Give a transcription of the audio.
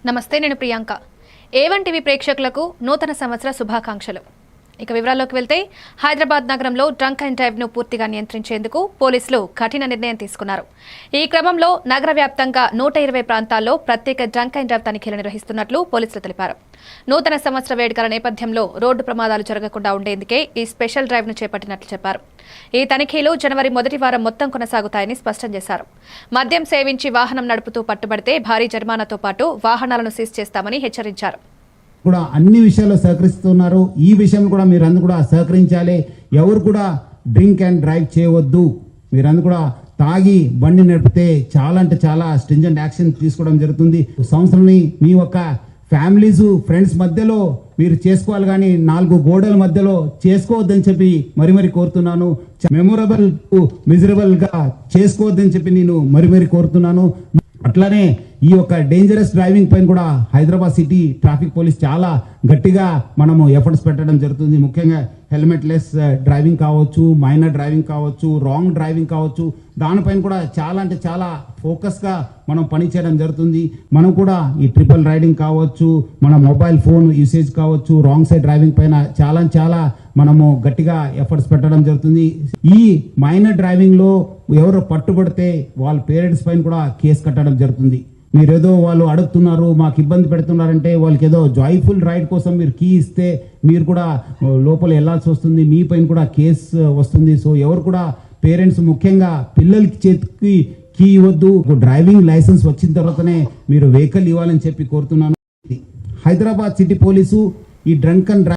నమస్తే, నేను Priyanka. A1 TV ప్రేక్షకులకు నూతన సంవత్సర శుభాకాంక్షలు. ఇక వివరాల్లోకి వెళ్తే, హైదరాబాద్ నగరంలో డ్రంక్ అండ్ డ్రైవ్ ను పూర్తిగా నియంత్రించేందుకు పోలీసులు కఠిన నిర్ణయం తీసుకున్నారు. ఈ క్రమంలో నగర వ్యాప్తంగా 120 ప్రాంతాల్లో ప్రత్యేక డ్రంక్ అండ్ డ్రైవ్ తనిఖీలు నిర్వహిస్తున్నట్లు పోలీసులు తెలిపారు. నూతన సంవత్సర వేడుకల నేపథ్యంలో రోడ్డు ప్రమాదాలు జరగకుండా ఉండేందుకే ఈ స్పెషల్ డ్రైవ్ ను చేపట్టినట్లు చెప్పారు. ఈ తనిఖీలు జనవరి మొదటి వారం మొత్తం కొనసాగుతాయని స్పష్టం చేశారు. మద్యం సేవించి వాహనం నడుపుతూ పట్టుబడితే భారీ జరిమానాతో పాటు వాహనాలను సీజ్ చేస్తామని హెచ్చరించారు. కూడా అన్ని విషయాల్లో సహకరిస్తున్నారు. ఈ విషయంలో కూడా మీరందరూ కూడా సహకరించాలి. ఎవరు కూడా డ్రింక్ అండ్ డ్రైవ్ చేయవద్దు. మీరందరూ కూడా తాగి బండి నడిపితే చాలా అంటే చాలా స్ట్రింజెంట్ యాక్షన్ తీసుకోవడం జరుగుతుంది. సంవత్సరాన్ని మీ యొక్క ఫ్యామిలీస్ ఫ్రెండ్స్ మధ్యలో మీరు చేసుకోవాలి, కానీ 4 గోడల మధ్యలో చేసుకోవద్దని చెప్పి మరి కోరుతున్నాను. మెమొరబుల్ మిజరబుల్ గా చేసుకోవద్దని చెప్పి నేను మరి కోరుతున్నాను. అట్లానే ఈ యొక్క డేంజరస్ డ్రైవింగ్ పైన కూడా హైదరాబాద్ సిటీ ట్రాఫిక్ పోలీస్ చాలా గట్టిగా మనము ఎఫర్ట్స్ పెట్టడం జరుగుతుంది. ముఖ్యంగా హెల్మెట్ లెస్ డ్రైవింగ్ కావచ్చు, మైనర్ డ్రైవింగ్ కావచ్చు, రాంగ్ డ్రైవింగ్ కావచ్చు, దానిపైన కూడా చాలా అంటే చాలా ఫోకస్గా మనం పనిచేయడం జరుగుతుంది. మనం కూడా ఈ ట్రిపుల్ రైడింగ్ కావచ్చు, మన మొబైల్ ఫోన్ యూసేజ్ కావచ్చు, రాంగ్ సైడ్ డ్రైవింగ్ పైన చాలా మనము గట్టిగా ఎఫర్ట్స్ పెట్టడం జరుగుతుంది. ఈ మైనర్ డ్రైవింగ్ లో ఎవరు పట్టుబడితే వాళ్ళ పేరెంట్స్ పైన కూడా కేసు కట్టడం జరుగుతుంది. మీరేదో వాళ్ళు అడుగుతున్నారు, మాకు ఇబ్బంది పెడుతున్నారంటే వాళ్ళకి ఏదో జాయ్ఫుల్ రైడ్ కోసం మీరు కీ ఇస్తే మీరు కూడా లోపల వెళ్లాల్సి వస్తుంది, మీ పైన కూడా కేసు వస్తుంది. సో ఎవరు కూడా పేరెంట్స్ ముఖ్యంగా పిల్లలకి చేతికి కీ ఇవ్వద్దు. డ్రైవింగ్ లైసెన్స్ వచ్చిన తర్వాతనే మీరు వెహికల్ ఇవ్వాలని చెప్పి కోరుతున్నాను. హైదరాబాద్ సిటీ పోలీసు ఈ డ్రంక్ అండ్